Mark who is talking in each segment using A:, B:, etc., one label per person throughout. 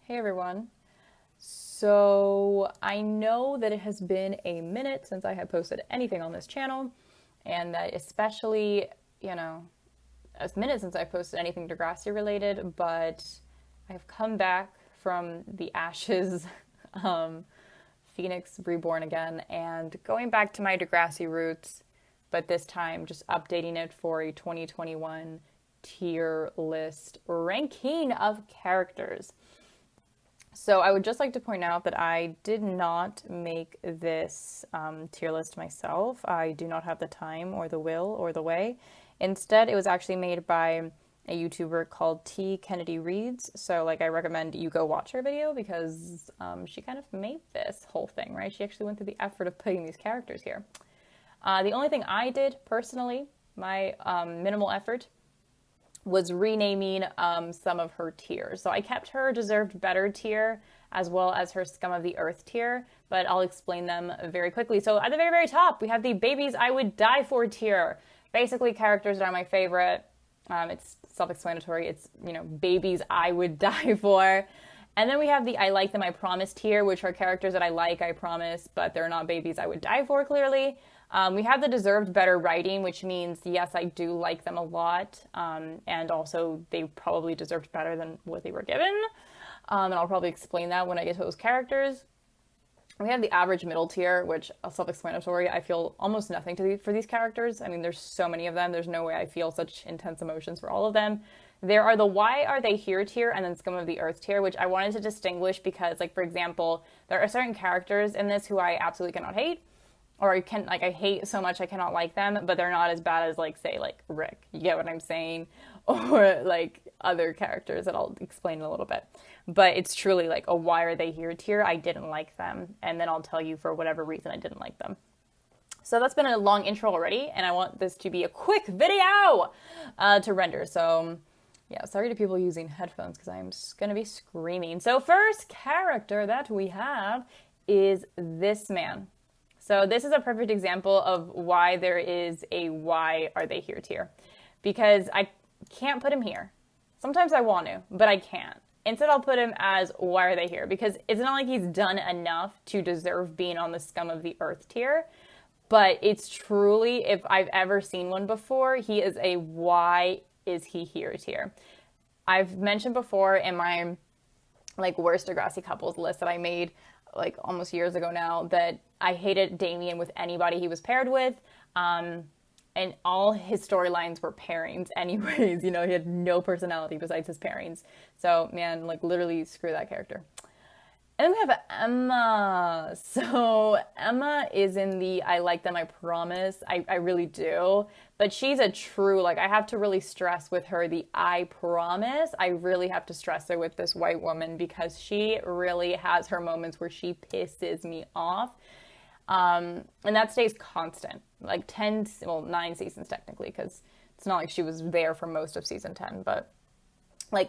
A: Hey everyone. So I know that it has been a minute since I have posted anything on this channel, and that especially, you know, a minute since I posted anything Degrassi related, but I've come back from the ashes, um, Phoenix reborn again, and going back to my Degrassi roots, but this time just updating it for a 2021 tier list ranking of characters. So I would just like to point out that I did not make this tier list myself. I do not have the time or the will or the way. Instead, it was actually made by a YouTuber called T. Kennedy Reads. So like I recommend you go watch her video because she kind of made this whole thing, right? She actually went through the effort of putting these characters here. The only thing I did personally, my minimal effort, was renaming some of her tiers. So I kept her Deserved Better tier as well as her Scum of the Earth tier, but I'll explain them very quickly. So at the very, very top, we have the Babies I Would Die For tier. Basically, characters that are my favorite. It's self-explanatory. It's, babies I would die for. And then we have the I Like Them, I Promise tier, which are characters that I like, I promise, but they're not babies I would die for, clearly. We have the Deserved Better writing, which means, yes, I do like them a lot, and also they probably deserved better than what they were given. And I'll probably explain that when I get to those characters. We have the average middle tier, which is self-explanatory. I feel almost nothing for these characters. I mean, there's so many of them. There's no way I feel such intense emotions for all of them. There are the Why Are They Here tier and then Scum of the Earth tier, which I wanted to distinguish because, like, for example, there are certain characters in this who I absolutely cannot hate, or I hate so much I cannot like them, but they're not as bad as, like, say, like Rick. You get what I'm saying? Or like other characters that I'll explain in a little bit. But it's truly like a Why Are They Here tier. I didn't like them, and then I'll tell you for whatever reason I didn't like them. So that's been a long intro already, and I want this to be a quick video to render. So yeah, sorry to people using headphones because I'm going to be screaming. So first character that we have is this man. So this is a perfect example of why there is a Why Are They Here tier. Because I can't put him here. Sometimes I want to, but I can't. Instead, I'll put him as Why Are They Here? Because it's not like he's done enough to deserve being on the Scum of the Earth tier. But it's truly, if I've ever seen one before, he is a Why Is He Here tier. I've mentioned before in my worst Degrassi couples list that I made like almost years ago now that I hated Damien with anybody he was paired with. And all his storylines were pairings anyways. He had no personality besides his pairings. So, man, literally screw that character. And then we have Emma. So Emma is in the I Like Them, I Promise. I really do. But she's a true, I have to really stress with her the I promise. I really have to stress her with this white woman because she really has her moments where she pisses me off. And that stays constant. 9 seasons technically, because it's not like she was there for most of season 10, but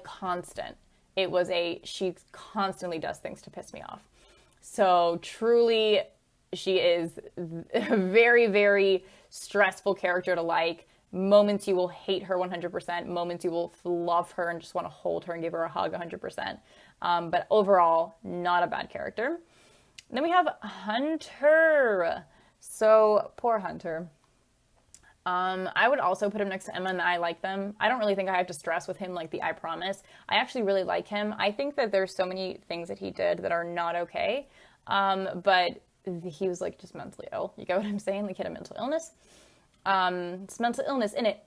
A: constant. She constantly does things to piss me off. So truly, she is a very, very stressful character to like. Moments you will hate her 100%, moments you will love her and just want to hold her and give her a hug 100%. But overall, not a bad character. Then we have Hunter. So, poor Hunter. I would also put him next to Emma and I Like Them. I don't really think I have to stress with him the I Promise. I actually really like him. I think that there's so many things that he did that are not okay. But he was just mentally ill. You get what I'm saying? He had a mental illness. It's mental illness in it.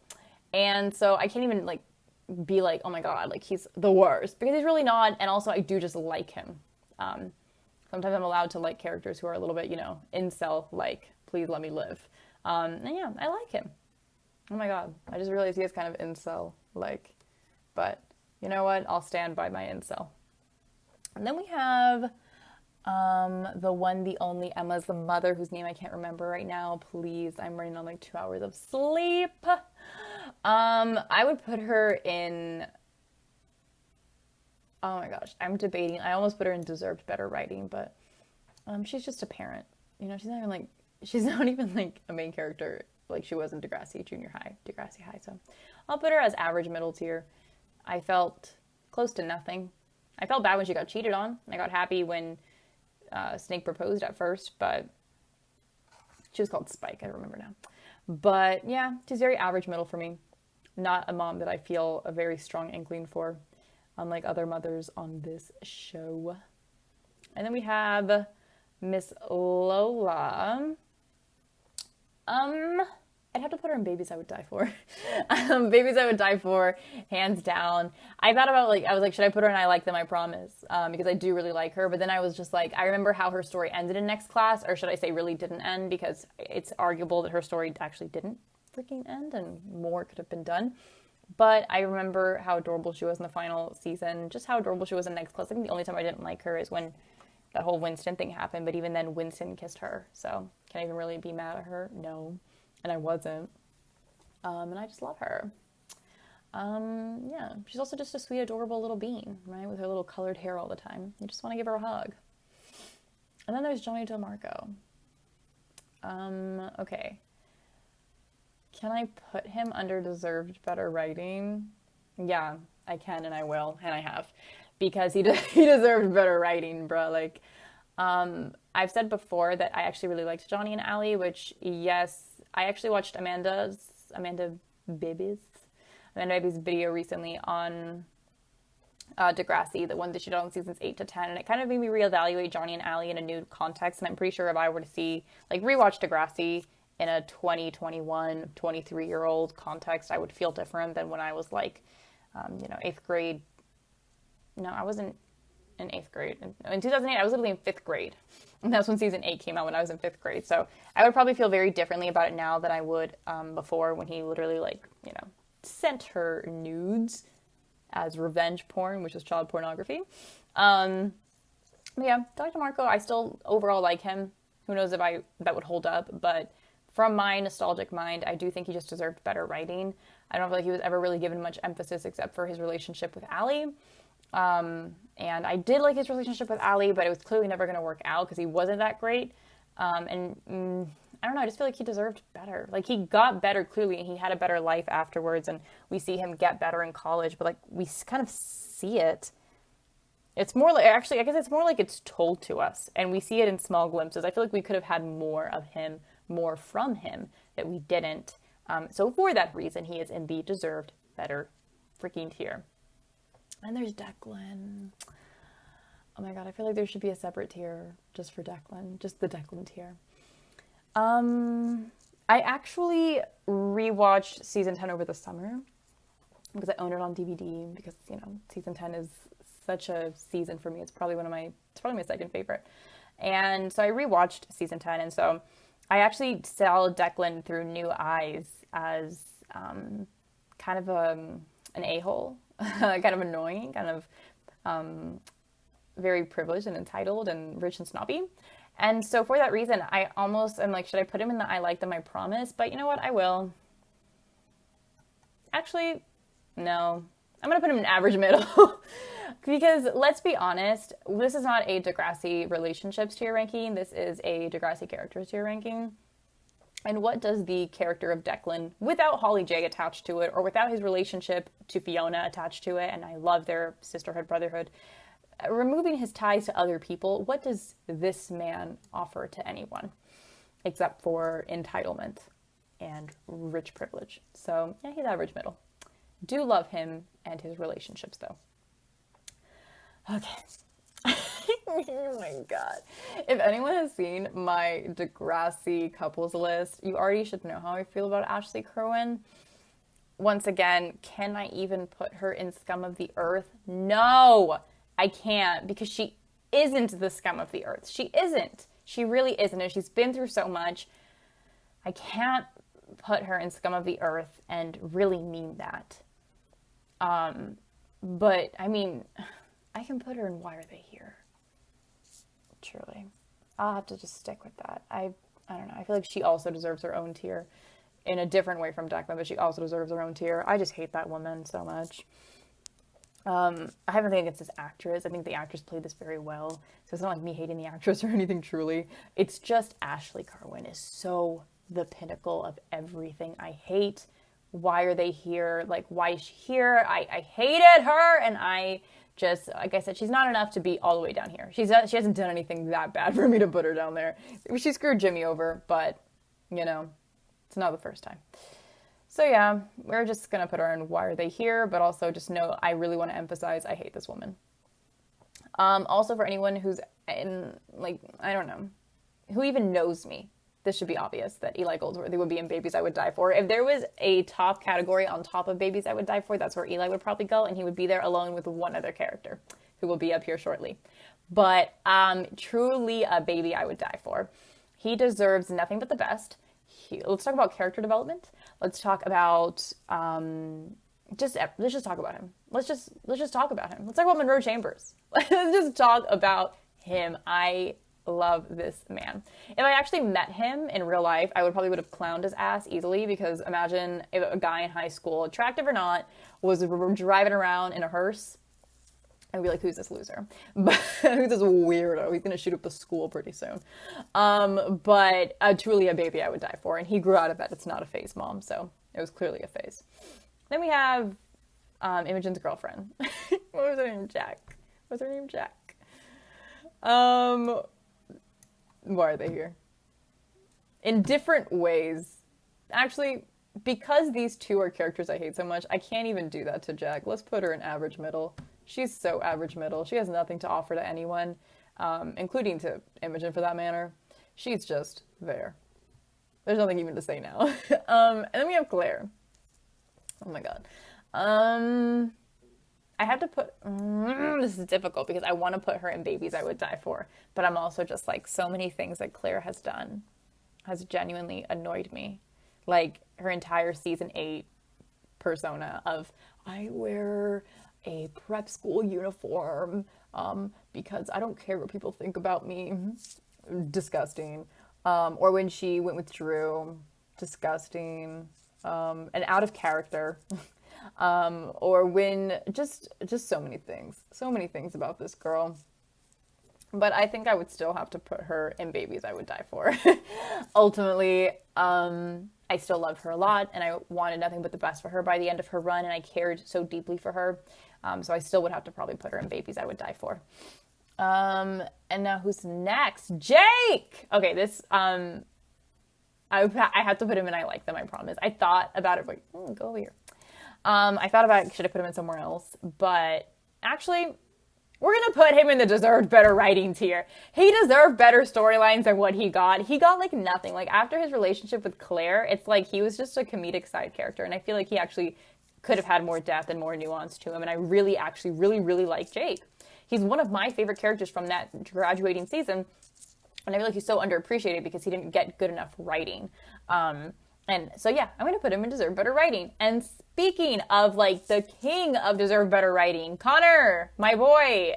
A: And so I can't even be oh my God, he's the worst, because he's really not. And also I do just like him. Sometimes I'm allowed to like characters who are a little bit, incel, please let me live. And yeah, I like him. Oh my God, I just realized he is kind of incel-like. But you know what? I'll stand by my incel. And then we have the one, the only Emma's the mother, whose name I can't remember right now. Please, I'm running on 2 hours of sleep. I would put her in... Oh my gosh, I'm debating. I almost put her in Deserved Better writing, but she's just a parent. She's not even a main character like she was in Degrassi High. So I'll put her as average middle tier. I felt close to nothing I felt bad when she got cheated on. I got happy when Snake proposed at first, but she was called Spike. I remember now. But yeah, she's very average middle for me. Not a mom that I feel a very strong inkling for, unlike other mothers on this show. And then we have Miss Lola. I'd have to put her in Babies I Would Die For. Babies I Would Die For, hands down. I thought about, I was like, should I put her in I Like Them, I Promise? Because I do really like her. But then I was just like, I remember how her story ended in Next Class, or should I say really didn't end, because it's arguable that her story actually didn't freaking end and more could have been done. But I remember how adorable she was in the final season, just how adorable she was in Next Class. I think the only time I didn't like her is when that whole Winston thing happened, but even then Winston kissed her. So can I even really be mad at her? No. And I wasn't. And I just love her. Yeah, she's also just a sweet, adorable little bean, right? With her little colored hair all the time. You just want to give her a hug. And then there's Johnny DeMarco. Okay. Can I put him under deserved better writing? Yeah, I can and I will, and I have. Because he deserved better writing, bro. I've said before that I actually really liked Johnny and Allie, which, yes, I actually watched Amanda Baby's video recently on Degrassi, the one that she did on seasons 8 to 10, and it kind of made me reevaluate Johnny and Allie in a new context, and I'm pretty sure if I were to rewatch Degrassi in a 2021, 23-year-old context, I would feel different than when I was 8th grade. No, I wasn't in 8th grade. In 2008, I was literally in 5th grade. And that's when season 8 came out, when I was in 5th grade. So I would probably feel very differently about it now than I would before, when he literally, sent her nudes as revenge porn, which was child pornography. But yeah, Dr. Marco, I still overall like him. Who knows if that would hold up. But from my nostalgic mind, I do think he just deserved better writing. I don't feel like he was ever really given much emphasis except for his relationship with Allie. And I did like his relationship with Allie, but it was clearly never going to work out because he wasn't that great. I don't know, I just feel like he deserved better. He got better clearly, and he had a better life afterwards, and we see him get better in college, but we kind of see it. It's more I guess it's more like it's told to us, and we see it in small glimpses. I feel like we could have had more of him, more from him, that we didn't. So for that reason, he is in the deserved better freaking tier. And there's Declan. Oh my god, I feel like there should be a separate tier just for Declan. Just the Declan tier. I actually rewatched season 10 over the summer because I owned it on DVD because, season 10 is such a season for me. It's probably my second favorite. And so I rewatched season 10, and so I actually saw Declan through new eyes as kind of an a-hole. Kind of annoying, kind of very privileged and entitled and rich and snobby. And so for that reason, I almost am should I put him in the I Like Them, I Promise? But you know what? I will. Actually, no. I'm going to put him in average middle. Because let's be honest, this is not a Degrassi relationships tier ranking. This is a Degrassi characters tier ranking. And what does the character of Declan, without Holly J attached to it, or without his relationship to Fiona attached to it, and I love their sisterhood, brotherhood, removing his ties to other people, what does this man offer to anyone? Except for entitlement and rich privilege. So, yeah, he's average middle. Do love him and his relationships, though. Okay. Oh my god. If anyone has seen my Degrassi couples list, you already should know how I feel about Ashley Kerwin. Once again, can I even put her in scum of the earth? No, I can't, because she isn't the scum of the earth. She isn't. She really isn't. And she's been through so much. I can't put her in scum of the earth and really mean that. But I mean, I can put her in Why Are They Here? Truly. I'll have to just stick with that. I don't know. I feel like she also deserves her own tier in a different way from Declan, but she also deserves her own tier. I just hate that woman so much. I have nothing against this actress. I think the actress played this very well. So it's not like me hating the actress or anything, truly. It's just Ashley Kerwin is so the pinnacle of everything I hate. Why Are They Here? Why is she here? I hated her, and I Just, like I said, she's not enough to be all the way down here. She hasn't done anything that bad for me to put her down there. She screwed Jimmy over, but, you know, it's not the first time. So yeah, we're just going to put her in why are they here, but also just know I really want to emphasize I hate this woman. Also for anyone who's in, like, I don't know, who even knows me, this should be obvious that Eli Goldsworthy would be in Babies I Would Die For. If there was a top category on top of Babies I Would Die For, that's where Eli would probably go, and he would be there alone with one other character, who will be up here shortly. But truly a baby I would die for. He deserves nothing but the best. Let's talk about character development. Let's talk about let's just talk about him. Let's just talk about him. Let's talk about Monroe Chambers. Let's just talk about him. I love this man. If I actually met him in real life, I would have clowned his ass easily, because imagine if a guy in high school, attractive or not, was driving around in a hearse. I'd be like, who's this loser? But who's this weirdo? He's gonna shoot up the school pretty soon. But truly a baby I would die for. And he grew out of that. It's not a phase, Mom. So it was clearly a phase. Then we have Imogen's girlfriend. What was her name? Jack. What's her name? Jack. Why are they here? In different ways. Actually, because these two are characters I hate so much, I can't even do that to Jack. Let's put her in average middle. She's so average middle. She has nothing to offer to anyone, including to Imogen for that matter. She's just there. There's nothing even to say now. And then we have Claire. Oh my god. I have to put, this is difficult because I want to put her in Babies I Would Die For, but I'm also just like, so many things that Claire has done has genuinely annoyed me. Like her entire season 8 persona of, I wear a prep school uniform because I don't care what people think about me. Disgusting. Or when she went with Drew, disgusting. And out of character. Or when just so many things about this girl. But I think I would still have to put her in Babies I Would Die For. Ultimately, I still love her a lot, and I wanted nothing but the best for her by the end of her run, and I cared so deeply for her. So I still would have to probably put her in Babies I Would Die For. And now who's next? Jake! Okay, this, I have to put him in I Like Them, I promise. I thought about it, like, go over here. I thought about, should I put him in somewhere else? But actually, we're going to put him in the deserved better writing tier. He deserved better storylines than what he got. He got like nothing. Like after his relationship with Claire, it's like he was just a comedic side character. And I feel like he actually could have had more depth and more nuance to him. And I really like Jake. He's one of my favorite characters from that graduating season. And I feel like he's so underappreciated because he didn't get good enough writing. And so, yeah, I'm going to put him in Deserve Better Writing. And speaking of, like, the king of Deserve Better Writing, Connor, my boy,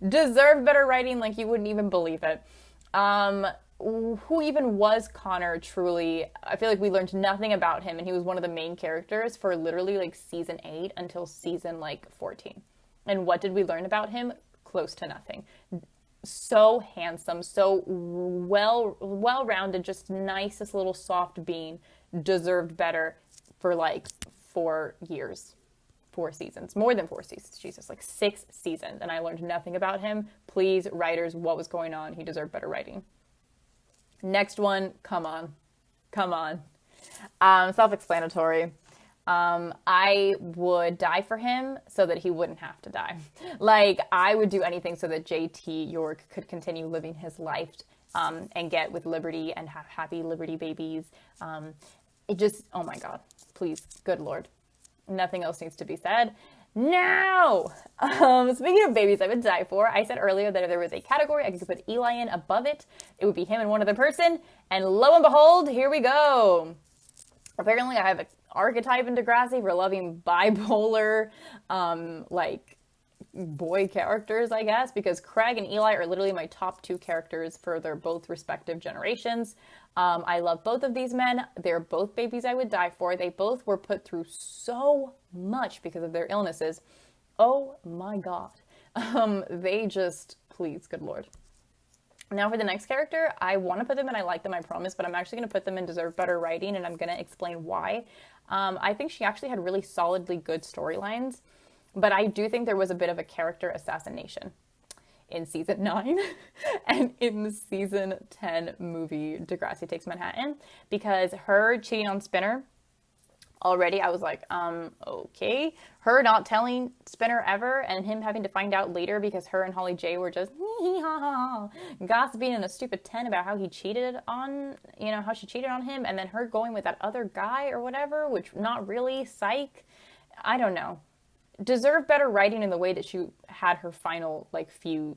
A: deserved better writing like you wouldn't even believe it. Who even was Connor, truly? I feel like we learned nothing about him, and he was one of the main characters for literally, like, season 8 until season, like, 14. And what did we learn about him? Close to nothing. So handsome, so well-rounded, just nicest little soft being, deserved better for like 4 years, 4 seasons, more than 4 seasons, Jesus, like 6 seasons, and I learned nothing about him. Please, writers, what was going on? He deserved better writing. Next one, come on. Self-explanatory. I would die for him so that he wouldn't have to die. Like, I would do anything so that JT York could continue living his life, and get with Liberty and have happy Liberty babies. It just, oh my God, please, good Lord. Nothing else needs to be said. Now, speaking of Babies I Would Die For, I said earlier that if there was a category I could put Eli in above it, it would be him and one other person. And lo and behold, here we go. Apparently I have an archetype in Degrassi for loving bipolar, like, boy characters, I guess, because Craig and Eli are literally my top 2 characters for their both respective generations. I love both of these men. They're both babies I would die for. They both were put through so much because of their illnesses. Oh my God. They just, please, good Lord. Now for the next character, I want to put them in I Like Them, I promise, but I'm actually going to put them in Deserve Better Writing, and I'm going to explain why. I think she actually had really solidly good storylines. But I do think there was a bit of a character assassination in season 9 and in the season 10 movie Degrassi Takes Manhattan, because her cheating on Spinner, already I was like, okay. Her not telling Spinner ever and him having to find out later because her and Holly J were just gossiping in a stupid tent about how he cheated on, how she cheated on him, and then her going with that other guy or whatever, which not really, psych. I don't know. Deserved better writing in the way that she had her final few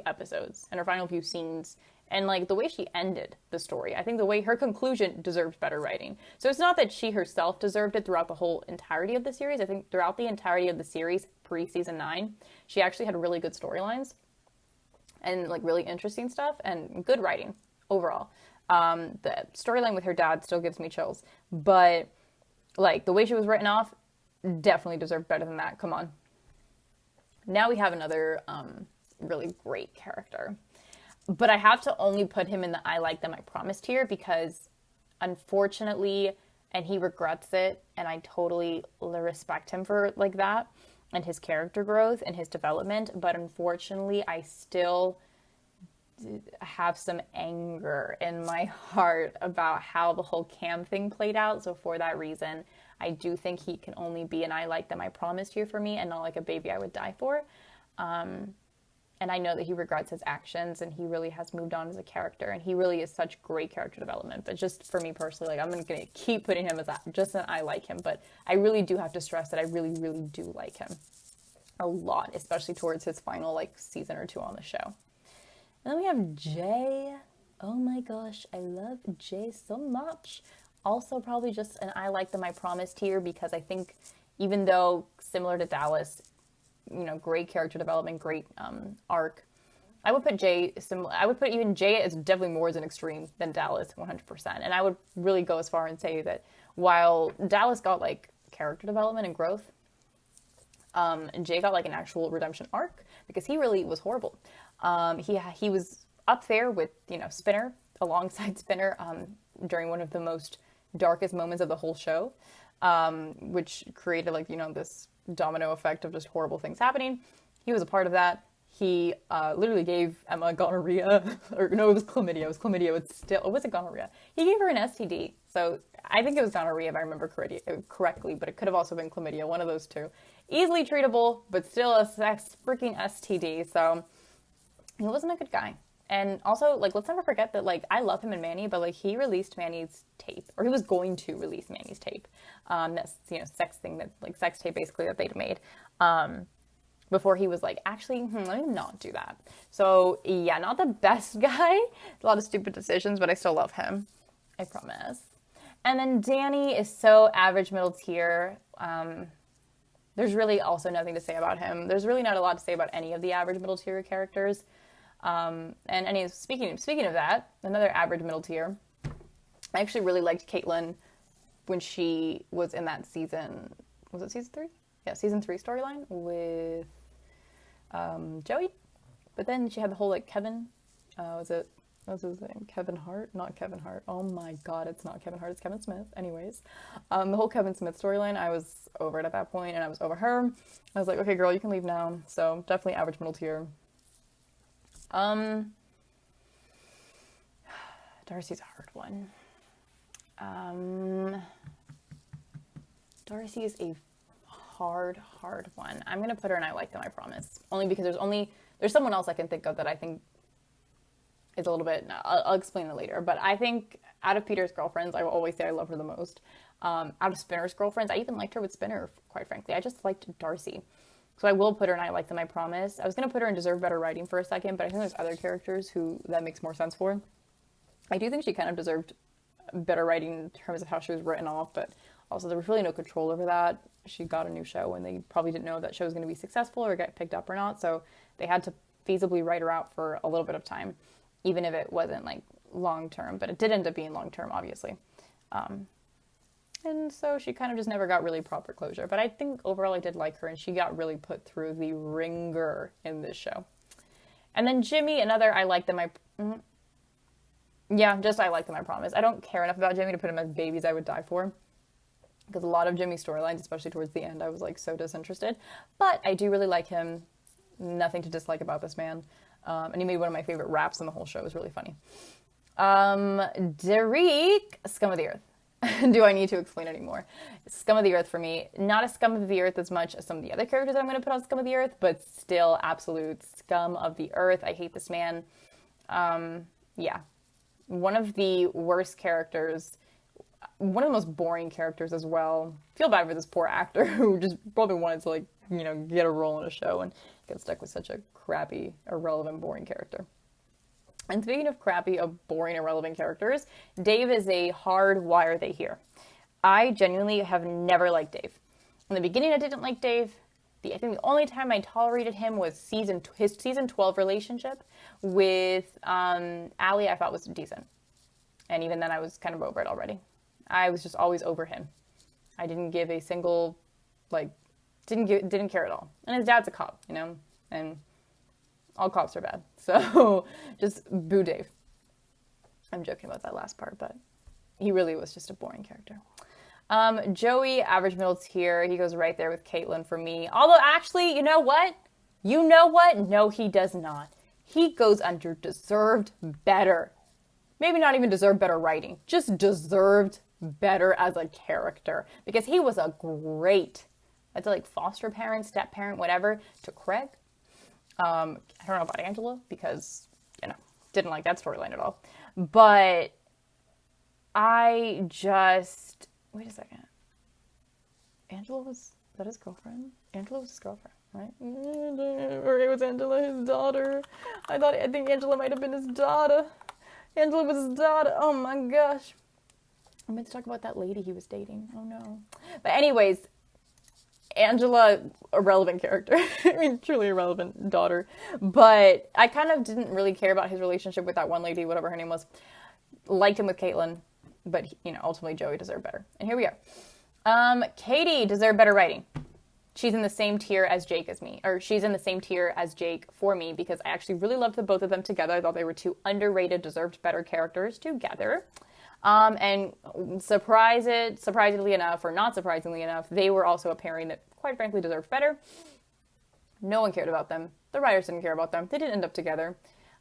A: episodes and her final few scenes, and the way she ended the story. I think the way her conclusion deserved better writing. So it's not that she herself deserved it throughout the whole entirety of the series. I think throughout the entirety of the series pre-season 9, she actually had really good storylines and really interesting stuff and good writing overall. The storyline with her dad still gives me chills, but the way she was written off definitely deserved better than that. Come on. Now we have another really great character. But I have to only put him in the I like them, I promise tier because unfortunately, and he regrets it, and I totally respect him for that and his character growth and his development, but unfortunately I still have some anger in my heart about how the whole Cam thing played out. So for that reason, I do think he can only be an I like them, I promised here for me, and not a baby I would die for. And I know that he regrets his actions and he really has moved on as a character, and he really is such great character development. But just for me personally, I'm going to keep putting him as just an I like him, but I really do have to stress that I really, really do like him a lot, especially towards his final season or 2 on the show. And then we have Jay. Oh my gosh, I love Jay so much. Also probably just an I like them, I promised here, because I think even though similar to Dallas, great character development, great arc, I would put Jay I would put even Jay as definitely more as an extreme than Dallas, 100%. And I would really go as far and say that while Dallas got character development and growth, Jay got an actual redemption arc, because he really was horrible. He was up there with Spinner, alongside Spinner, during one of the most darkest moments of the whole show, which created this domino effect of just horrible things happening. He was a part of that. He literally gave Emma gonorrhea, or no, it was chlamydia. It was chlamydia. Or was it gonorrhea? He gave her an STD. So I think it was gonorrhia if I remember correctly, but it could have also been chlamydia, one of those two. Easily treatable, but still a freaking STD. So he wasn't a good guy. And also, let's never forget that, I love him and Manny, but, he released Manny's tape, or he was going to release Manny's tape. That's, sex thing that, sex tape basically that they'd made. Before he was actually, let me not do that. So, yeah, not the best guy. A lot of stupid decisions, but I still love him. I promise. And then Danny is so average middle tier. There's really also nothing to say about him. There's really not a lot to say about any of the average middle tier characters. And speaking of that, another average middle tier, I actually really liked Caitlin when she was in that season. Was it season 3? Yeah, season 3 storyline with Joey. But then she had the whole Kevin. What's his name? Kevin Hart? Not Kevin Hart. Oh my god, it's not Kevin Hart. It's Kevin Smith. Anyways, the whole Kevin Smith storyline, I was over it at that point, and I was over her. I was like, okay, girl, you can leave now. So definitely average middle tier. Darcy's a hard one. Darcy is a hard one. I'm gonna put her in I like them, I promise. Only because there's someone else I can think of that I think is a little bit, I'll explain it later, but I think out of Peter's girlfriends, I will always say I love her the most. Out of Spinner's girlfriends, I even liked her with Spinner, quite frankly. I just liked Darcy. So I will put her in I like them, I promise. I was going to put her in deserve better writing for a second, but I think there's other characters who that makes more sense for. I do think she kind of deserved better writing in terms of how she was written off, but also there was really no control over that. She got a new show and they probably didn't know if that show was going to be successful or get picked up or not, so they had to feasibly write her out for a little bit of time, even if it wasn't long-term, but it did end up being long-term, obviously. And so she kind of just never got really proper closure. But I think overall I did like her, and she got really put through the ringer in this show. And then Jimmy, another I like them, I like them, I promise. I don't care enough about Jimmy to put him as babies I would die for. because a lot of Jimmy's storylines, especially towards the end, I was like so disinterested. But I do really like him. Nothing to dislike about this man. And he made one of my favorite raps in the whole show. It was really funny. Derek, scum of the earth. Do I need to explain anymore? Scum of the earth for me. Not a scum of the earth as much as some of the other characters I'm going to put on scum of the earth, but still absolute scum of the earth. I hate this man. Yeah. One of the worst characters. One of the most boring characters as well. Feel bad for this poor actor who just probably wanted to, like, you know, get a role in a show and get stuck with such a crappy, irrelevant, boring character. And speaking of crappy, boring, irrelevant characters, Dave is a hard why are they here. I genuinely have never liked Dave. In the beginning, I didn't like Dave. I think the only time I tolerated him was his season 12 relationship with Allie. I thought was decent. And even then, I was kind of over it already. I was just always over him. I didn't give a single, like, didn't care at all. And his dad's a cop, you know, and all cops are bad. So just boo Dave. I'm joking about that last part, but he really was just a boring character. Joey, average middle tier. He goes right there with Caitlyn for me. Although actually, you know what? No, he does not. He goes under deserved better. Maybe not even deserved better writing. Just deserved better as a character. Because he was a great, I'd say like foster parent, step parent, whatever, to Craig. I don't know about Angela because, you know, didn't like that storyline at all. But I just, wait a second. Angela was that his girlfriend? Angela was his girlfriend, right? Or it was Angela, his daughter. I think Angela might have been his daughter. Angela was his daughter. Oh my gosh. I'm meant to talk about that lady he was dating. Oh no. But anyways, Angela, irrelevant character. I mean, truly irrelevant daughter. But I kind of didn't really care about his relationship with that one lady, whatever her name was. Liked him with Caitlyn, but, you know, ultimately Joey deserved better. And here we are. Katie deserved better writing. She's in the same tier as Jake as me. Or she's in the same tier as Jake for me because I actually really loved the both of them together. I thought they were two underrated, deserved better characters together. And surprisingly enough, or not surprisingly enough, they were also a pairing that, quite frankly, deserved better. No one cared about them. The writers didn't care about them. They didn't end up together.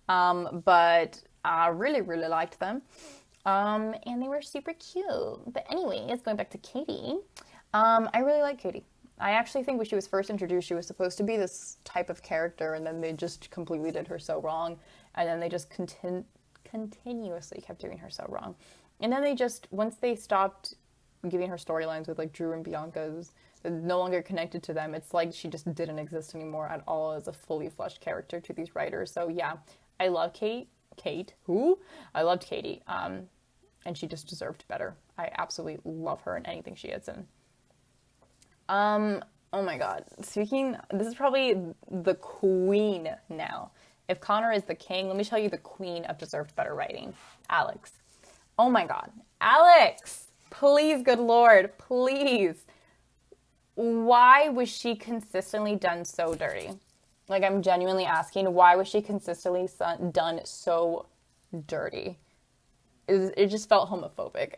A: But I really, really liked them. And they were super cute. But anyways, going back to Katie, I really like Katie. I actually think when she was first introduced, she was supposed to be this type of character, and then they just completely did her so wrong. And then they just continuously kept doing her so wrong. And then they just, once they stopped giving her storylines with like Drew and Bianca's, no longer connected to them, it's like she just didn't exist anymore at all as a fully fleshed character to these writers. So yeah, I love I loved Katie. And she just deserved better. I absolutely love her in anything she is in. Oh my god. This is probably the queen now. If Connor is the king, let me tell you the queen of deserved better writing. Alex. Oh my god. Alex! Please, good lord, please. Why was she consistently done so dirty? Like, I'm genuinely asking, why was she consistently done so dirty? It just felt homophobic.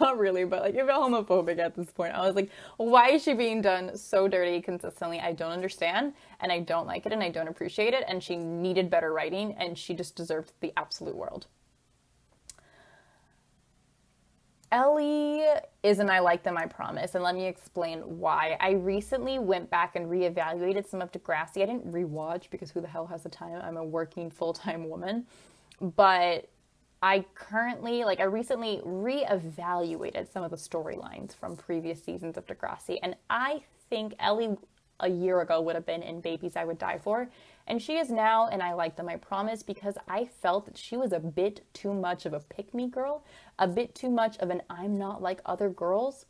A: Not really, but like it felt homophobic at this point. I was like, why is she being done so dirty consistently? I don't understand, and I don't like it, and I don't appreciate it, and she needed better writing, and she just deserved the absolute world. Ellie isn't I like them, I promise, and let me explain why. I recently went back and reevaluated some of Degrassi. I didn't rewatch because who the hell has the time? I'm a working full-time woman, but I recently reevaluated some of the storylines from previous seasons of Degrassi, and I think Ellie a year ago would have been in Babies I Would Die For, and she is now in I Like Them, I Promise, because I felt that she was a bit too much of a pick-me girl, a bit too much of an I'm not like other girls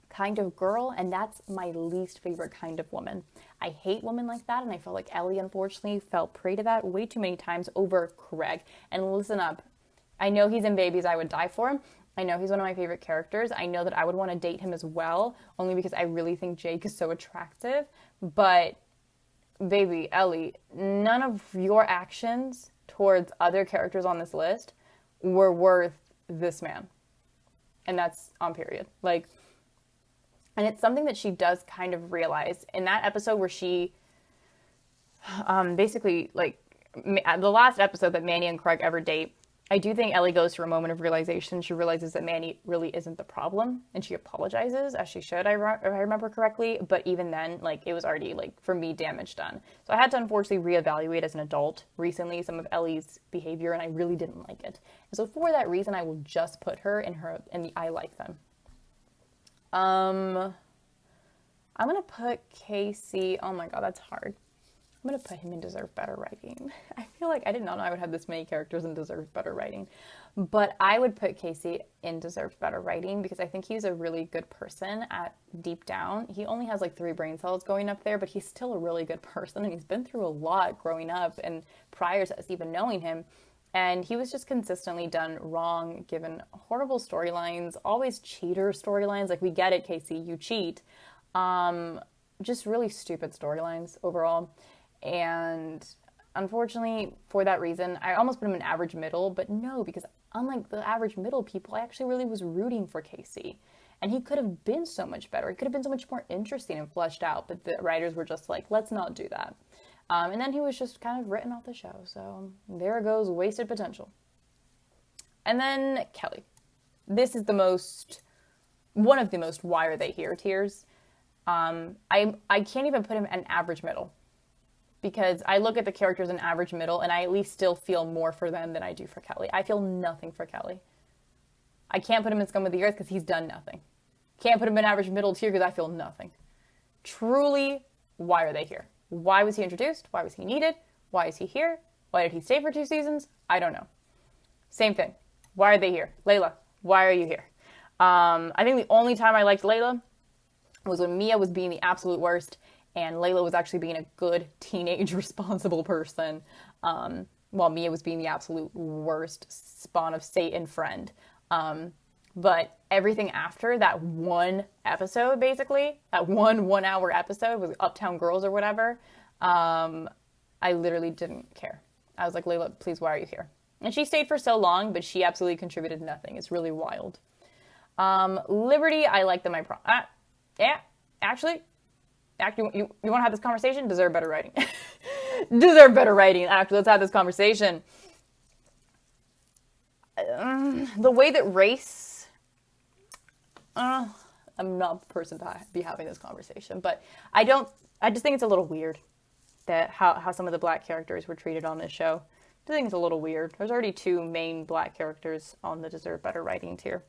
A: kind of girl, and that's my least favorite kind of woman. I hate women like that, and I felt like Ellie, unfortunately, fell prey to that way too many times over Craig. And listen up, I know he's in Babies I Would Die For. I know he's one of my favorite characters. I know that I would want to date him as well, only because I really think Jake is so attractive. But, baby, Ellie, none of your actions towards other characters on this list were worth this man. And that's on period. Like, And it's something that she does kind of realize in that episode where she basically, like, the last episode that Manny and Craig ever date, I do think Ellie goes through a moment of realization. She realizes that Manny really isn't the problem, and she apologizes, as she should, if I remember correctly. But even then, like, it was already, like, for me, damage done. So I had to unfortunately reevaluate as an adult recently some of Ellie's behavior, and I really didn't like it. And so for that reason, I will just put her in the I like them. I'm gonna put Casey. Oh my god, that's hard. I'm going to put him in Deserve Better Writing. I feel like I did not know I would have this many characters in Deserve Better Writing. But I would put Casey in Deserve Better Writing because I think he's a really good person at deep down. He only has like 3 brain cells going up there, but he's still a really good person. And he's been through a lot growing up and prior to us even knowing him. And he was just consistently done wrong, given horrible storylines, always cheater storylines. Like, we get it, Casey, you cheat. Just really stupid storylines overall. And unfortunately, for that reason, I almost put him in average middle, but no, because unlike the average middle people, I actually really was rooting for Casey. And he could have been so much better. He could have been so much more interesting and fleshed out, but the writers were just like, let's not do that. And then he was just kind of written off the show. So there goes wasted potential. And then Kelly. This is one of the most why are they here tiers. I can't even put him in average middle. Because I look at the characters in average middle, and I at least still feel more for them than I do for Kelly. I feel nothing for Kelly. I can't put him in Scum of the Earth because he's done nothing. Can't put him in average middle tier because I feel nothing. Truly, why are they here? Why was he introduced? Why was he needed? Why is he here? Why did he stay for 2 seasons? I don't know. Same thing. Why are they here? Layla, why are you here? I think the only time I liked Layla was when Mia was being the absolute worst and Layla was actually being a good teenage responsible person, while Mia was being the absolute worst spawn of Satan friend. But everything after that one episode, basically, that 1 hour episode with Uptown Girls or whatever, I literally didn't care. I was like, Layla, please, why are you here? And she stayed for so long, but she absolutely contributed nothing. It's really wild. Liberty, I like them. Actually, you want to have this conversation? Deserve better writing. Deserve better writing. Actually, let's have this conversation. The way that race... I'm not the person to be having this conversation, but I just think it's a little weird that how some of the black characters were treated on this show. I think it's a little weird. There's already 2 main black characters on the Deserve Better Writing tier.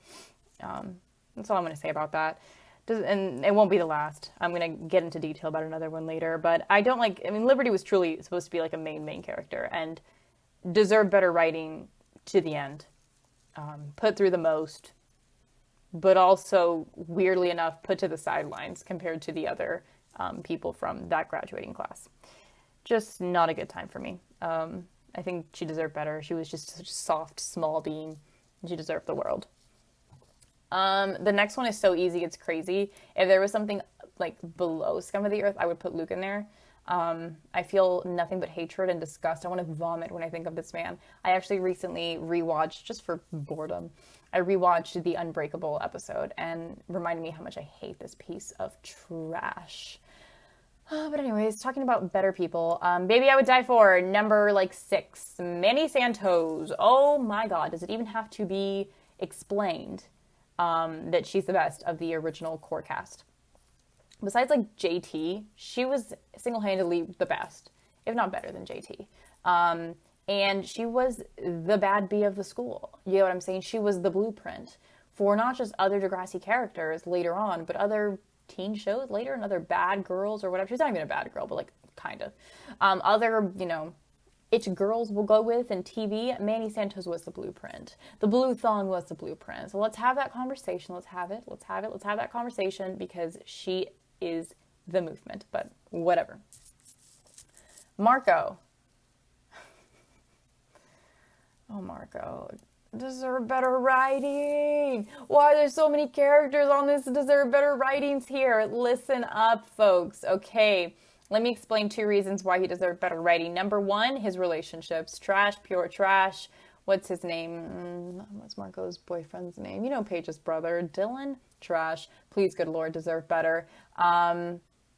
A: That's all I'm going to say about that. And it won't be the last. I'm going to get into detail about another one later. But Liberty was truly supposed to be like a main character and deserved better writing to the end. Put through the most, but also, weirdly enough, put to the sidelines compared to the other people from that graduating class. Just not a good time for me. I think she deserved better. She was just such a soft, small being, and she deserved the world. The next one is so easy, it's crazy. If there was something like below Scum of the Earth, I would put Luke in there. I feel nothing but hatred and disgust. I want to vomit when I think of this man. I actually recently rewatched, just for boredom, I rewatched the Unbreakable episode and reminded me how much I hate this piece of trash. But anyways, talking about better people, Baby I Would Die For, number 6, Manny Santos. Oh my god, does it even have to be explained that she's the best of the original core cast? Besides JT, she was single-handedly the best, if not better than JT. And she was the bad bee of the school. You know what I'm saying? She was the blueprint for not just other Degrassi characters later on, but other teen shows later and other bad girls or whatever. She's not even a bad girl, but kind of. Other, it girls will go with in TV. Manny Santos was the blueprint. The blue thong was the blueprint. So let's have that conversation. Let's have that conversation because she is the movement, but whatever. Marco. Oh, Marco. Deserve better writing. Why are there so many characters on this deserve better writings here? Listen up, folks. Okay, let me explain 2 reasons why he deserved better writing. Number 1, his relationships. Trash, pure trash. what's his name? What's Marco's boyfriend's name? You know, Paige's brother, Dylan? Trash. Please, good Lord, deserved better.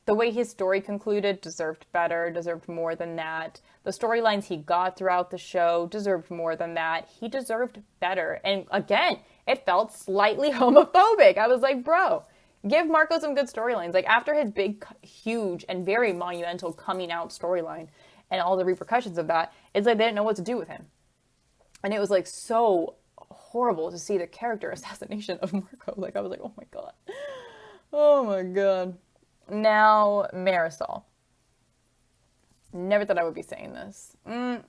A: The way his story concluded deserved better, deserved more than that. The storylines he got throughout the show deserved more than that. He deserved better. And again, it felt slightly homophobic. I was like, bro, give Marco some good storylines. Like, after his big, huge, and very monumental coming out storyline and all the repercussions of that, it's like they didn't know what to do with him. And it was like so horrible to see the character assassination of Marco. Like, I was like, oh my God. Oh my God. Now, Marisol. Never thought I would be saying this. Can't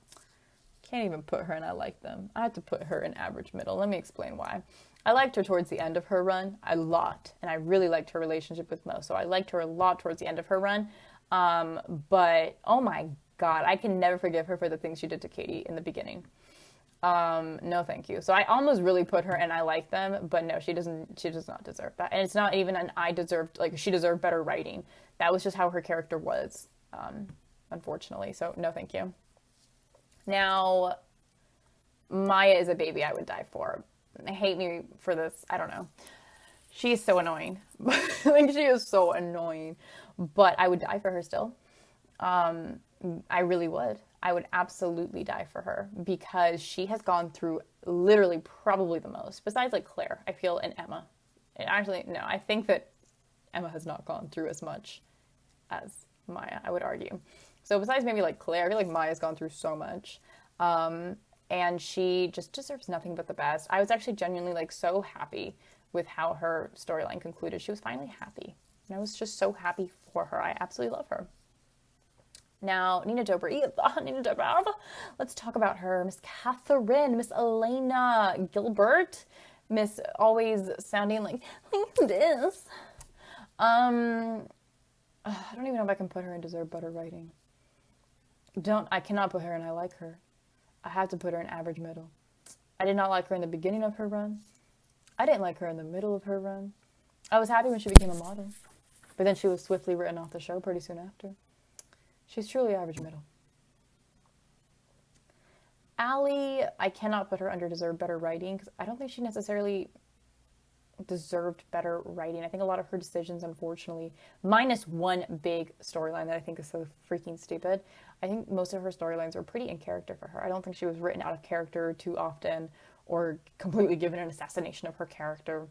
A: even put her in I like them. I had to put her in average middle. Let me explain why. I liked her towards the end of her run a lot, and I really liked her relationship with Mo. So I liked her a lot towards the end of her run. But, oh my God, I can never forgive her for the things she did to Katie in the beginning. No, thank you. So I almost really put her in I like them, but no, she does not deserve that. And it's not even an she deserved better writing. That was just how her character was, unfortunately. So no, thank you. Now, Maya is a baby I would die for. Hate me for this. I don't know. She's so annoying. Like, she is so annoying, but I would die for her still. I really would. I would absolutely die for her because she has gone through literally probably the most, besides like Claire, I feel, and Emma. And actually, no, I think that Emma has not gone through as much as Maya, I would argue. So besides maybe like Claire, I feel like Maya's gone through so much. And she just deserves nothing but the best. I was actually genuinely like so happy with how her storyline concluded. She was finally happy. And I was just so happy for her. I absolutely love her. Now, Nina Dobrev. Let's talk about her. Miss Catherine, Miss Elena Gilbert, Miss always sounding like this. I don't even know if I can put her in deserve better writing. I cannot put her in I like her. I have to put her in average middle. I did not like her in the beginning of her run. I didn't like her in the middle of her run. I was happy when she became a model, but then she was swiftly written off the show pretty soon after. She's truly average middle. Allie, I cannot put her under deserved better writing because I don't think she necessarily deserved better writing. I think a lot of her decisions, unfortunately, minus one big storyline that I think is so freaking stupid, I think most of her storylines were pretty in character for her. I don't think she was written out of character too often or completely given an assassination of her character.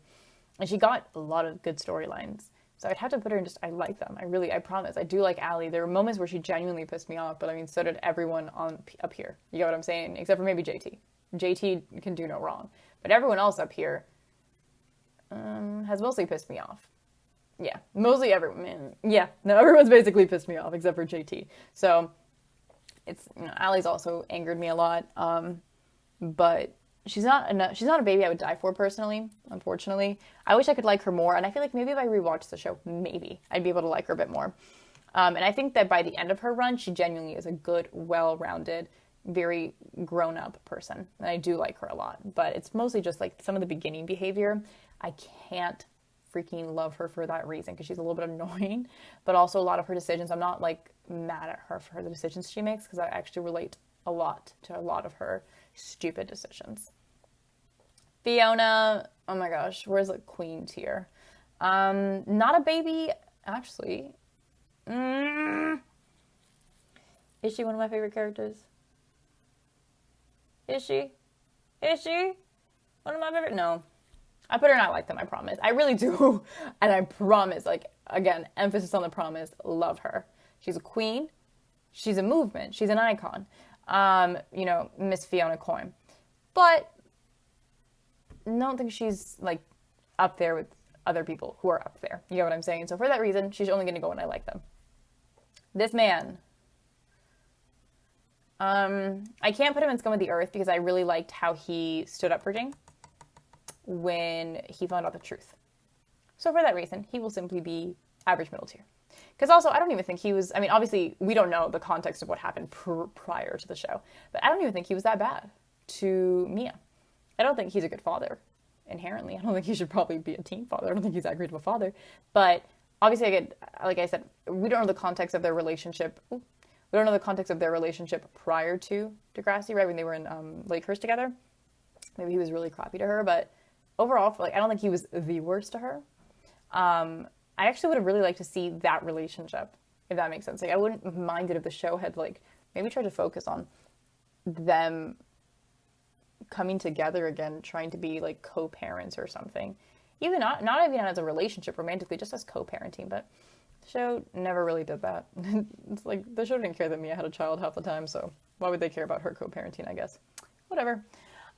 A: And she got a lot of good storylines. So I'd have to put her in just, I like them. I promise. I do like Allie. There were moments where she genuinely pissed me off, but I mean, so did everyone up here. You get what I'm saying? Except for maybe JT. JT can do no wrong. But everyone else up here has mostly pissed me off. Yeah, mostly everyone. Yeah, no, everyone's basically pissed me off except for JT. So it's, Allie's also angered me a lot. But she's not a baby I would die for personally, unfortunately. I wish I could like her more, and I feel like maybe if I rewatched the show, maybe I'd be able to like her a bit more. And I think that by the end of her run, she genuinely is a good, well-rounded, very grown-up person. And I do like her a lot. But it's mostly just like some of the beginning behavior. I can't freaking love her for that reason because she's a little bit annoying. But also a lot of her decisions, I'm not like mad at her for the decisions she makes because I actually relate a lot to a lot of her stupid decisions. Fiona, oh my gosh, where's the queen tier? Not a baby, actually. Is she one of my favorite characters? Is she? Is she one of my favorite? No. I put her in I like them, I promise. I really do. And I promise, like, again, emphasis on the promise, love her. She's a queen. She's a movement. She's an icon. Miss Fiona Coyne. But I don't think she's, like, up there with other people who are up there. You know what I'm saying? So for that reason, she's only going to go when I like them. This man. I can't put him in Scum of the Earth because I really liked how he stood up for Jane when he found out the truth. So for that reason, he will simply be average middle tier. Because also, I don't even think he was, I mean, obviously, we don't know the context of what happened prior to the show, but I don't even think he was that bad to Mia. I don't think he's a good father, inherently. I don't think he should probably be a teen father. I don't think he's that great of a father. But obviously, like I said, we don't know the context of their relationship. We We don't know the context of their relationship prior to Degrassi, right? When they were in Lakehurst together. Maybe he was really crappy to her, but overall, like, I don't think he was the worst to her. I actually would have really liked to see that relationship, if that makes sense. Like, I wouldn't mind it if the show had, like, maybe tried to focus on them coming together again, trying to be, like, co-parents or something. Even not even as a relationship romantically, just as co-parenting, but the show never really did that. It's like, the show didn't care that Mia had a child half the time, so why would they care about her co-parenting, I guess. Whatever.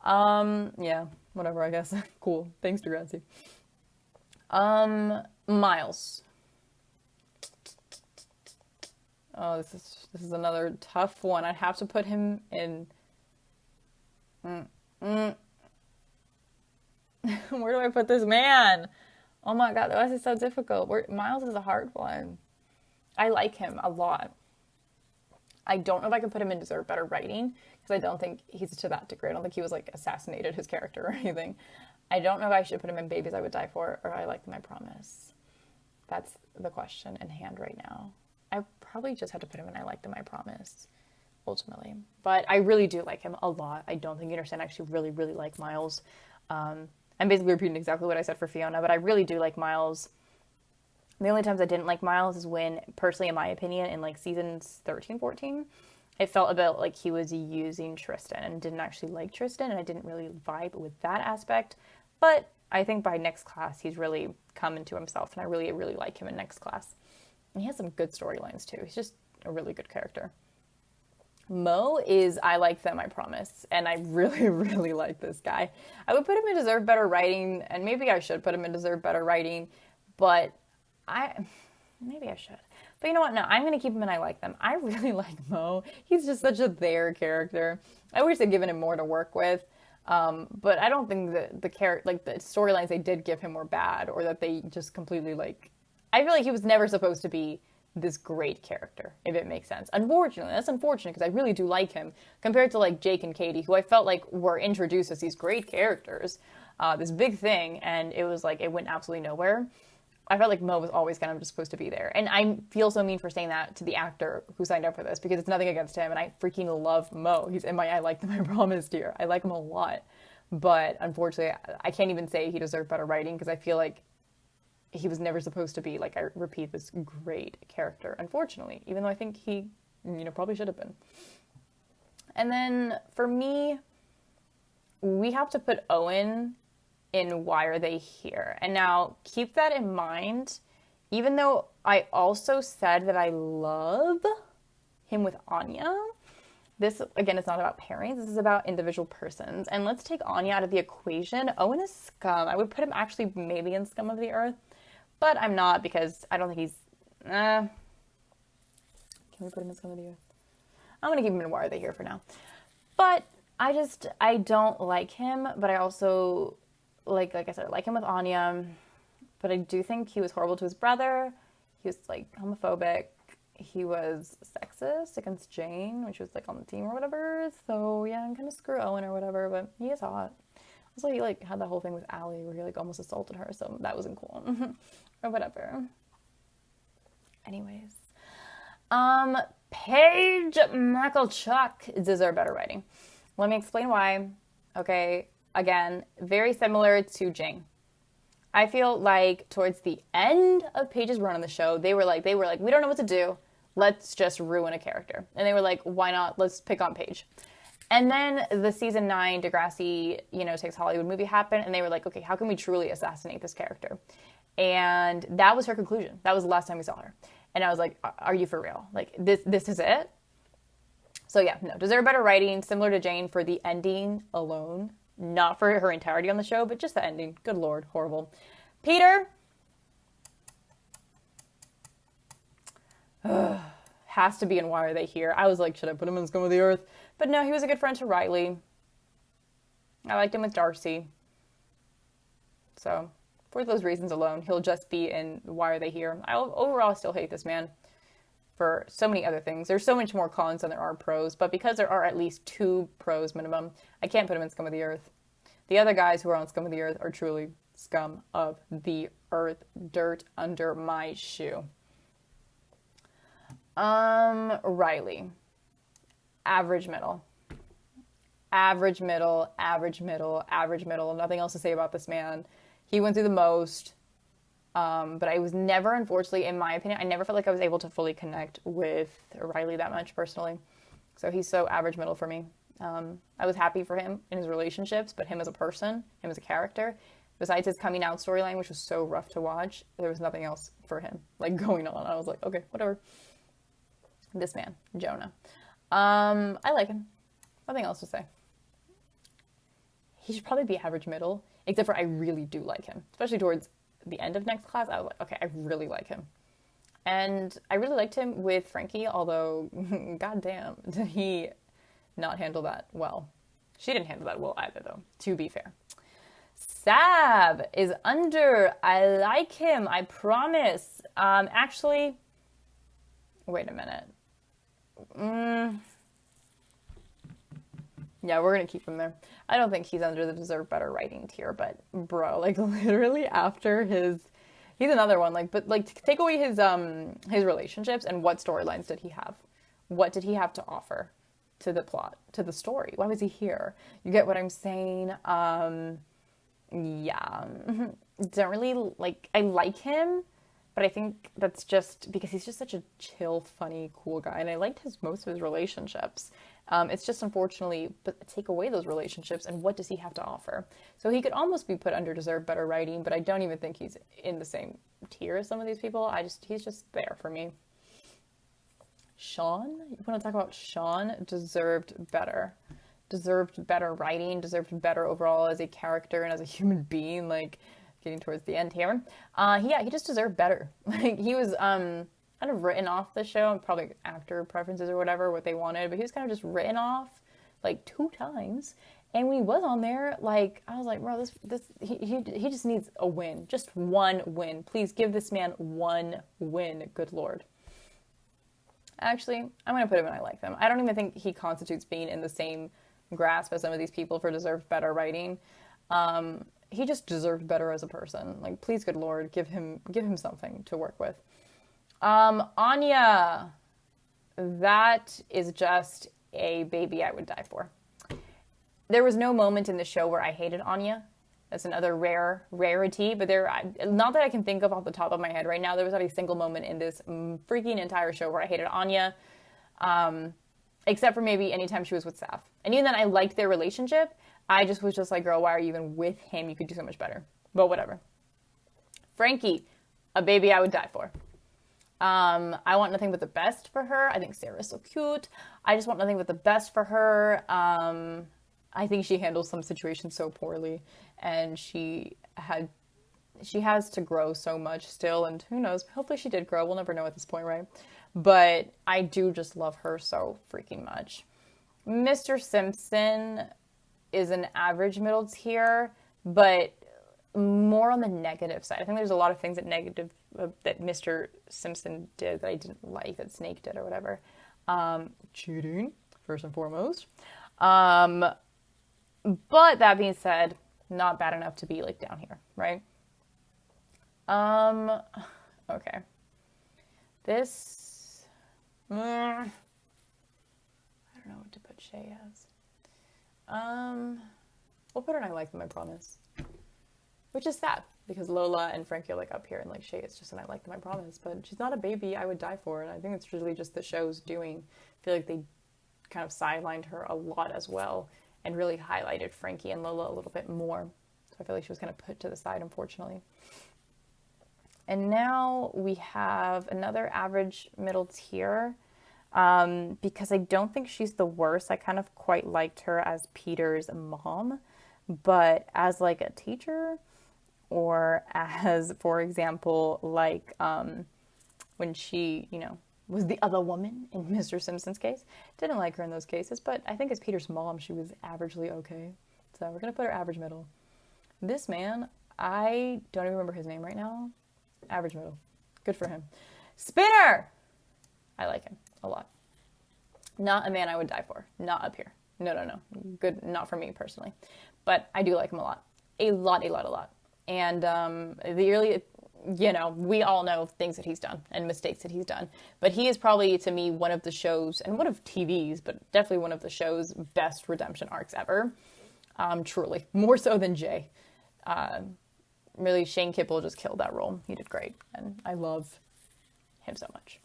A: Yeah, whatever, I guess. Cool. Thanks, Degrassi. Miles. Oh, this is another tough one. I'd have to put him in. Where do I put this man? Oh my God, this is so difficult. Miles is a hard one. I like him a lot. I don't know if I could put him in Deserve Better Writing, because I don't think he's to that degree. I don't think he was, like, assassinated, his character or anything. I don't know if I should put him in Babies I Would Die For or I Like Them, I Promise. That's the question in hand right now. I probably just had to put him in I Like Them, I Promise, ultimately. But I really do like him a lot. I don't think you understand. I actually really, really like Miles. I'm basically repeating exactly what I said for Fiona, but I really do like Miles. The only times I didn't like Miles is when, personally, in my opinion, in, like, seasons 13, 14, it felt a bit like he was using Tristan and didn't actually like Tristan, and I didn't really vibe with that aspect. But I think by Next Class, he's really come into himself, and I really, really like him in Next Class. And he has some good storylines, too. He's just a really good character. Mo is I Like Them, I Promise, and I really, really like this guy. I would put him in Deserve Better Writing, and maybe I should put him in Deserve Better Writing, but maybe I should. But you know what? No, I'm going to keep him in I Like Them. I really like Mo. He's just such a there character. I wish they'd given him more to work with. But I don't think that the storylines they did give him were bad, or that they just completely, like, I feel like he was never supposed to be this great character, if it makes sense. Unfortunately, that's unfortunate, because I really do like him, compared to, like, Jake and Katie, who I felt like were introduced as these great characters, this big thing, and it was like, it went absolutely nowhere. I felt like Mo was always kind of just supposed to be there. And I feel so mean for saying that to the actor who signed up for this, because it's nothing against him, and I freaking love Mo. He's in my I Like Them, I Promise tier. I like him a lot. But unfortunately, I can't even say he deserved better writing, because I feel like he was never supposed to be, like, I repeat, this great character, unfortunately, even though I think he, probably should have been. And then for me, we have to put Owen in Why Are They Here? And now keep that in mind, even though I also said that I love him with Anya. This, again, is not about pairings. This is about individual persons. And let's take Anya out of the equation. Owen is scum. I would put him actually maybe in Scum of the Earth, but I'm not, because I don't think he's... Can we put him in Scum of the Earth? I'm going to keep him in Why Are They Here for now. But I don't like him, but I also... Like I said, I like him with Anya, but I do think he was horrible to his brother. He was, like, homophobic. He was sexist against Jane when she was, like, on the team or whatever. So, yeah, I'm kind of screw Owen or whatever, but he is hot. Also, he, like, had that whole thing with Allie where he, like, almost assaulted her, so that wasn't cool. Or whatever. Anyways. Paige Michael Chuck deserve better writing. Let me explain why. Okay. Again, very similar to Jane. I feel like towards the end of Paige's run on the show, they were like, we don't know what to do. Let's just ruin a character. And they were like, why not? Let's pick on Paige. And then the season 9 Degrassi, Takes Hollywood movie happened, and they were like, okay, how can we truly assassinate this character? And that was her conclusion. That was the last time we saw her. And I was like, are you for real? Like, this is it? So yeah, no, deserve better writing, similar to Jane for the ending alone. Not for her entirety on the show, but just the ending. Good Lord, horrible. Peter. Has to be in Why Are They Here? I was like, should I put him in Scum of the Earth? But no, he was a good friend to Riley. I liked him with Darcy. So, for those reasons alone, he'll just be in Why Are They Here? I overall still hate this man for so many other things. There's so much more cons than there are pros, but because there are at least 2 pros minimum, I can't put him in Scum of the Earth. The other guys who are on Scum of the Earth are truly scum of the earth, dirt under my shoe. Riley. Average middle. Average middle, average middle, average middle. Nothing else to say about this man. He went through the most. But I was never, unfortunately, in my opinion, I never felt like I was able to fully connect with Riley that much personally. So he's so average middle for me. I was happy for him in his relationships, but him as a person, him as a character, besides his coming out storyline, which was so rough to watch, there was nothing else for him like going on. I was like, okay, whatever. This man, Jonah. I like him. Nothing else to say. He should probably be average middle, except for I really do like him, especially towards the end of next class. I was like, okay, I really like him. And I really liked him with Frankie, although, goddamn, did he not handle that well. She didn't handle that well either, though, to be fair. Sab is under. I like him, I promise. Actually, wait a minute. Yeah, we're going to keep him there. I don't think he's under the deserve better writing tier, but bro, like literally after he's another one, like, but like take away his relationships and what storylines did he have? What did he have to offer to the plot, to the story? Why was he here? You get what I'm saying? Yeah. Don't really like, I like him, but I think that's just because he's just such a chill, funny, cool guy. And I liked most of his relationships. It's just unfortunately, but take away those relationships and what does he have to offer? So he could almost be put under deserve better writing, but I don't even think he's in the same tier as some of these people. He's just there for me. Sean, you want to talk about Sean? Deserved better writing, deserved better overall as a character and as a human being, like getting towards the end here. He just deserved better. Like he was, kind of written off the show, probably actor preferences or whatever, what they wanted, but he was kind of just written off like 2 times. And when he was on there, like, I was like, bro, he just needs a win, just 1 win. Please give this man 1 win, good Lord. Actually, I'm going to put him in I like them. I don't even think he constitutes being in the same grasp as some of these people for deserved better writing. He just deserved better as a person. Like, please, good Lord, give him something to work with. Anya, that is just a baby I would die for. There was no moment in the show where I hated Anya. That's another rarity, but not that I can think of off the top of my head right now, there was not a single moment in this freaking entire show where I hated Anya, except for maybe anytime she was with Saf. And even then, I liked their relationship. I just was just like, girl, why are you even with him? You could do so much better. But whatever. Frankie, a baby I would die for. I want nothing but the best for her. I think Sarah's so cute. I just want nothing but the best for her. I think she handles some situations so poorly, and she has to grow so much still, and who knows, hopefully she did grow. We'll never know at this point, right? But I do just love her so freaking much. Mr. Simpson is an average middle tier, but more on the negative side. I think there's a lot of things that Mr. Simpson did that I didn't like, that Snake did or whatever. Cheating, first and foremost. But that being said, not bad enough to be like down here, right? Okay. This, I don't know what to put Shay as. We'll put her in I like them, I promise. Which is sad, because Lola and Frankie are like up here, and like Shay is just an I like them, I promise. But she's not a baby I would die for, and I think it's really just the show's doing. I feel like they kind of sidelined her a lot as well, and really highlighted Frankie and Lola a little bit more. So I feel like she was kind of put to the side, unfortunately. And now we have another average middle tier, because I don't think she's the worst. I kind of quite liked her as Peter's mom, but as like a teacher, or as, for example, like when she, was the other woman in Mr. Simpson's case. Didn't like her in those cases, but I think as Peter's mom, she was averagely okay. So we're going to put her average middle. This man, I don't even remember his name right now. Average middle. Good for him. Spinner! I like him a lot. Not a man I would die for. Not up here. No. Good, not for me personally. But I do like him a lot. A lot. And you know, we all know things that he's done and mistakes that he's done. But he is probably, to me, one of the shows, and one of TV's, but definitely one of the show's best redemption arcs ever. Truly. More so than Jay. Really, Shane Kipple just killed that role. He did great. And I love him so much.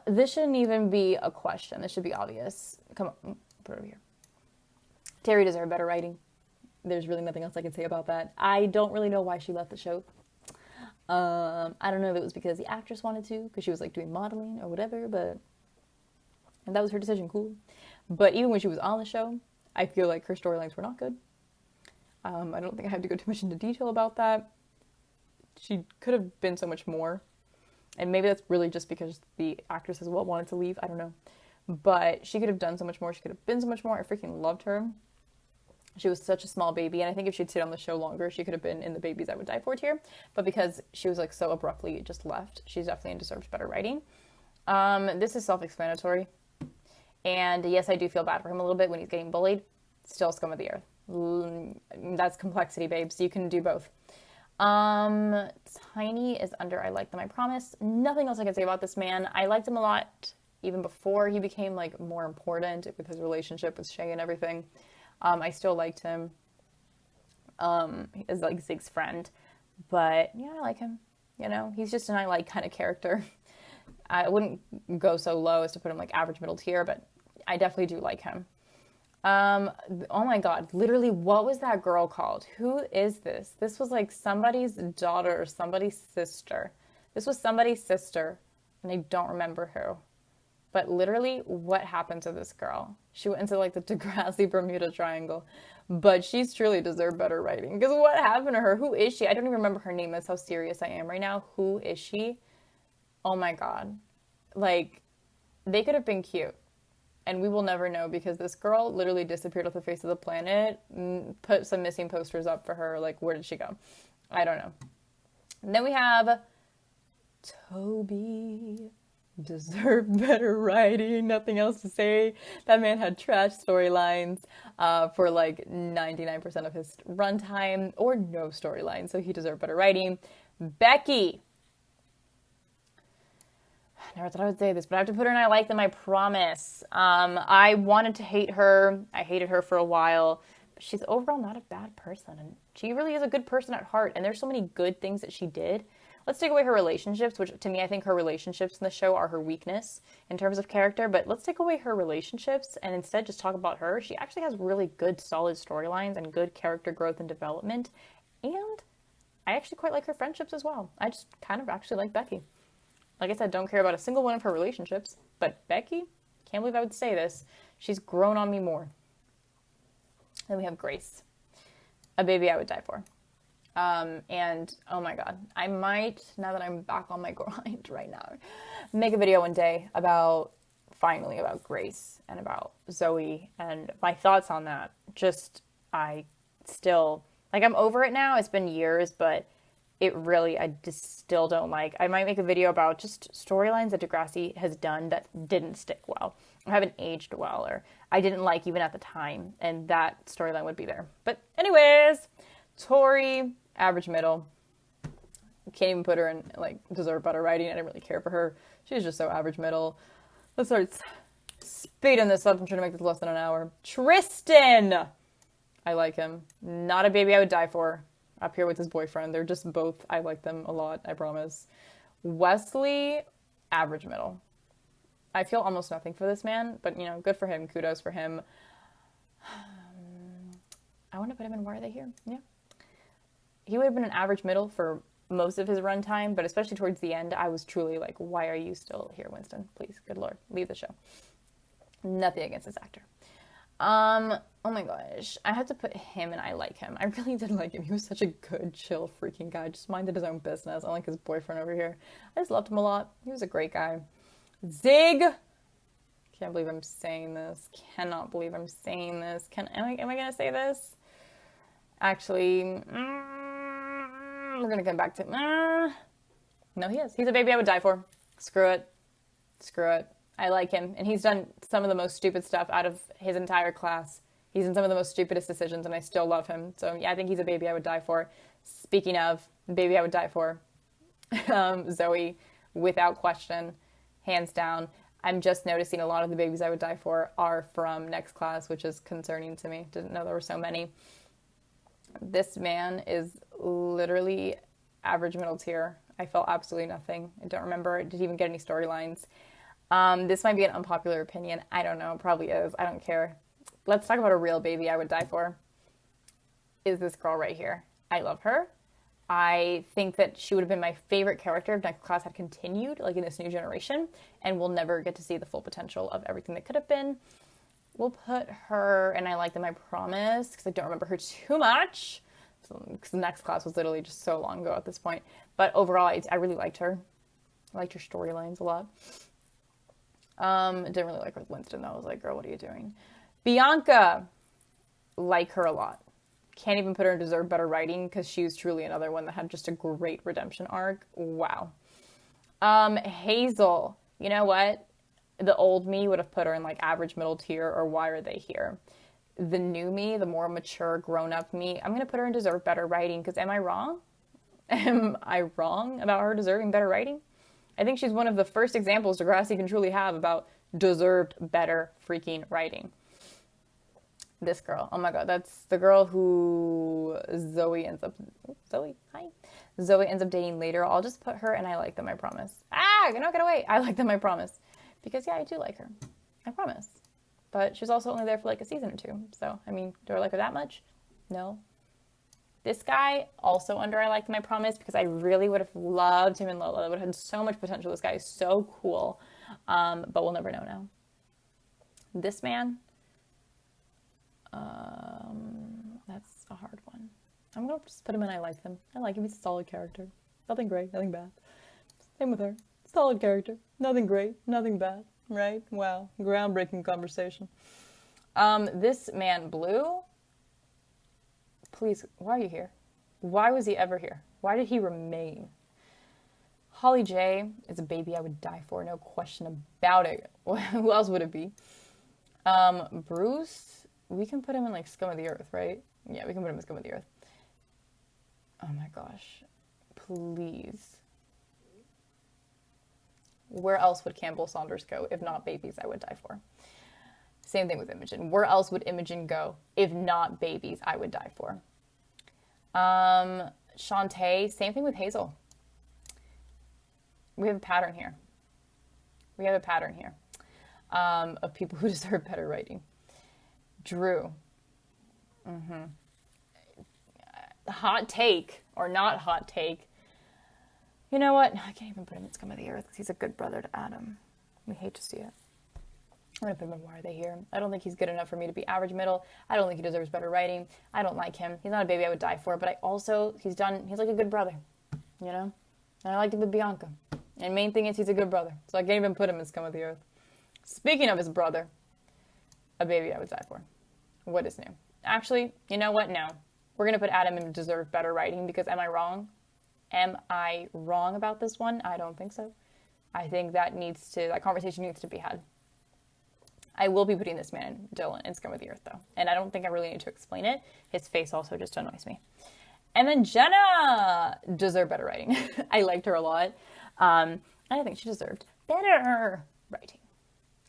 A: This shouldn't even be a question. This should be obvious. Come on, put it over here. Terry deserved better writing. There's really nothing else I can say about that. I don't really know why she left the show. I don't know if it was because the actress wanted to, because she was like doing modeling or whatever, but and that was her decision, cool. But even when she was on the show, I feel like her storylines were not good. I don't think I have to go too much into detail about that. She could have been so much more. And maybe that's really just because the actress as well wanted to leave. I don't know. But she could have done so much more. She could have been so much more. I freaking loved her. She was such a small baby, and I think if she'd stayed on the show longer, she could have been in the Babies I Would Die For tier. But because she was like so abruptly just left, she's definitely deserved better writing. This is self-explanatory. And yes, I do feel bad for him a little bit when he's getting bullied. Still scum of the earth. That's complexity, babes. You can do both. Tiny is under I Like Them, I Promise. Nothing else I can say about this man. I liked him a lot even before he became like more important with his relationship with Shay and everything. I still liked him as like Zig's friend, but yeah, I like him. You know, he's just an I like kind of character. I wouldn't go so low as to put him like average middle tier, but I definitely do like him. Oh my God, literally, what was that girl called? Who is this? This was like somebody's daughter or somebody's sister. This was somebody's sister, and I don't remember who. But literally, what happened to this girl? She went into like the Degrassi Bermuda Triangle. But she's truly deserved better writing. Because what happened to her? Who is she? I don't even remember her name. That's how serious I am right now. Who is she? Oh my God. Like, they could have been cute. And we will never know because this girl literally disappeared off the face of the planet. Put some missing posters up for her. Like, where did she go? I don't know. And then we have Toby. Deserved better writing. Nothing else to say. That man had trash storylines for like 99% of his runtime, or no storyline, so he deserved better writing. Becky. I never thought I would say this, but I have to put her in I Like Them, I Promise. I wanted to hate her. I hated her for a while, but she's overall not a bad person, and she really is a good person at heart, and there's so many good things that she did. Let's take away her relationships, which to me, I think her relationships in the show are her weakness in terms of character. But let's take away her relationships and instead just talk about her. She actually has really good, solid storylines and good character growth and development. And I actually quite like her friendships as well. I just kind of actually like Becky. Like I said, don't care about a single one of her relationships. But Becky, can't believe I would say this, she's grown on me more. Then we have Grace, a baby I would die for. And oh my God, I might, now that I'm back on my grind right now, make a video one day about Grace and about Zoe and my thoughts on that. Just, I still, like, I'm over it now. It's been years, but it really, I just still don't like. I might make a video about just storylines that Degrassi has done that didn't stick well, or haven't aged well, or I didn't like even at the time, and that storyline would be there. But anyways, Tori, average middle. Can't even put her in, like, deserve better writing. I didn't really care for her. She's just so average middle. Let's start speeding this up. I'm trying to make this less than an hour. Tristan! I like him. Not a baby I would die for. Up here with his boyfriend. They're just both, I like them a lot, I promise. Wesley, average middle. I feel almost nothing for this man, but, you know, good for him. Kudos for him. I want to put him in Why Are They Here? Yeah. He would have been an average middle for most of his runtime, but especially towards the end, I was truly like, why are you still here, Winston? Please, good Lord, leave the show. Nothing against this actor. Oh my gosh, I have to put him and I like him. I really did like him. He was such a good, chill, freaking guy. Just minded his own business. Unlike his boyfriend over here. I just loved him a lot. He was a great guy. Zig! Can't believe I'm saying this. Cannot believe I'm saying this. Am I gonna say this? Actually, we're gonna come back to, no, he is. He's a baby I would die for. Screw it. Screw it. I like him. And he's done some of the most stupid stuff out of his entire class. He's in some of the most stupidest decisions, and I still love him. So, yeah, I think he's a baby I would die for. Speaking of, baby I would die for, Zoe, without question, hands down. I'm just noticing a lot of the babies I would die for are from next class, which is concerning to me. Didn't know there were so many. This man is literally average middle tier. I felt absolutely nothing. I don't remember. Did he even get any storylines? This might be an unpopular opinion. I don't know. It probably is. I don't care. Let's talk about a real baby I would die for. Is this girl right here. I love her. I think that she would have been my favorite character if next class had continued, like in this new generation, and we'll never get to see the full potential of everything that could have been. We'll put her, and I like them, I promise, because I don't remember her too much, because the next class was literally just so long ago at this point. But overall, I really liked her. I liked her storylines a lot. Didn't really like her with Winston, though. I was like, girl, what are you doing? Bianca, like her a lot. Can't even put her in deserve better writing because she was truly another one that had just a great redemption arc. Wow. Hazel, you know what? The old me would have put her in like average middle tier or why are they here? The new me, the more mature grown up me, I'm going to put her in deserve better writing because am I wrong? Am I wrong about her deserving better writing? I think she's one of the first examples Degrassi can truly have about deserved better freaking writing. This girl, oh my god, that's the girl who Zoe ends up dating later. I'll just put her and I like them, I promise. No, get away. I like them, I promise. Because yeah, I do like her. I promise. But she was also only there for like a season or two. So, I mean, do I like her that much? No. This guy, also under I like them, I promise, because I really would have loved him and Lola. That would have had so much potential. This guy is so cool. But we'll never know now. This man, that's a hard one. I'm going to just put him in I like them. I like him. He's a solid character. Nothing great, nothing bad. Same with her. Solid character. Nothing great, nothing bad. Right? Wow. Groundbreaking conversation. This man, Blue, please, why are you here? Why was he ever here? Why did he remain? Holly J is a baby I would die for, no question about it. Who else would it be? Bruce, we can put him in like scum of the earth, right? Yeah, we can put him in scum of the earth. Oh my gosh. Please. Where else would Campbell Saunders go if not babies I would die for? Same thing with Imogen. Where else would Imogen go if not babies I would die for? Shantae, same thing with Hazel. We have a pattern here. Of people who deserve better writing. Drew. Hot take, or not hot take. You know what? I can't even put him in scum of the earth because he's a good brother to Adam. We hate to see it. I'm going to put him in why are they here? I don't think he's good enough for me to be average middle. I don't think he deserves better writing. I don't like him. He's not a baby I would die for, but he's like a good brother, you know? And I liked him with Bianca. And main thing is he's a good brother. So I can't even put him in scum of the earth. Speaking of his brother, a baby I would die for. What is new? Actually, you know what? No. We're going to put Adam in deserve better writing because am I wrong? Am I wrong about this one? I don't think so. I think that conversation needs to be had. I will be putting this man, Dylan, in scum of the earth, though. And I don't think I really need to explain it. His face also just annoys me. And then Jenna deserved better writing. I liked her a lot. I think she deserved better writing.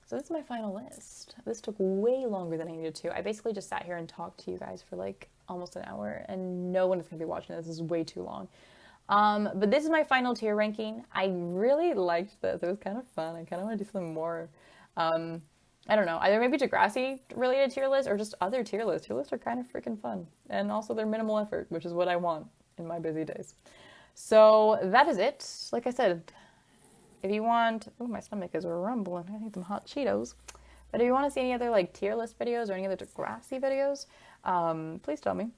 A: So this is my final list. This took way longer than I needed to. I basically just sat here and talked to you guys for like almost an hour, and no one is going to be watching this. This is way too long. But this is my final tier ranking. I really liked this. It was kind of fun. I kind of want to do something more. I don't know. Either maybe Degrassi related tier lists or just other tier lists. Tier lists are kind of freaking fun. And also they're minimal effort, which is what I want in my busy days. So that is it. Like I said, if you want... Oh, my stomach is rumbling. I need some hot Cheetos. But if you want to see any other like tier list videos or any other Degrassi videos, please tell me.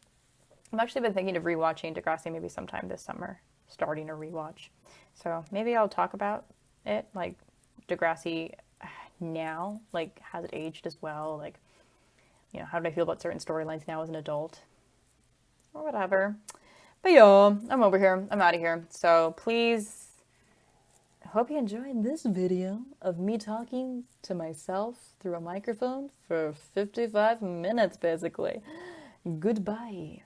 A: I've actually been thinking of rewatching Degrassi maybe sometime this summer, starting a rewatch. So maybe I'll talk about it, like Degrassi now, like has it aged as well? Like, you know, how do I feel about certain storylines now as an adult? Or whatever. But yo, I'm over here. I'm out of here. So please, I hope you enjoyed this video of me talking to myself through a microphone for 55 minutes, basically. Goodbye.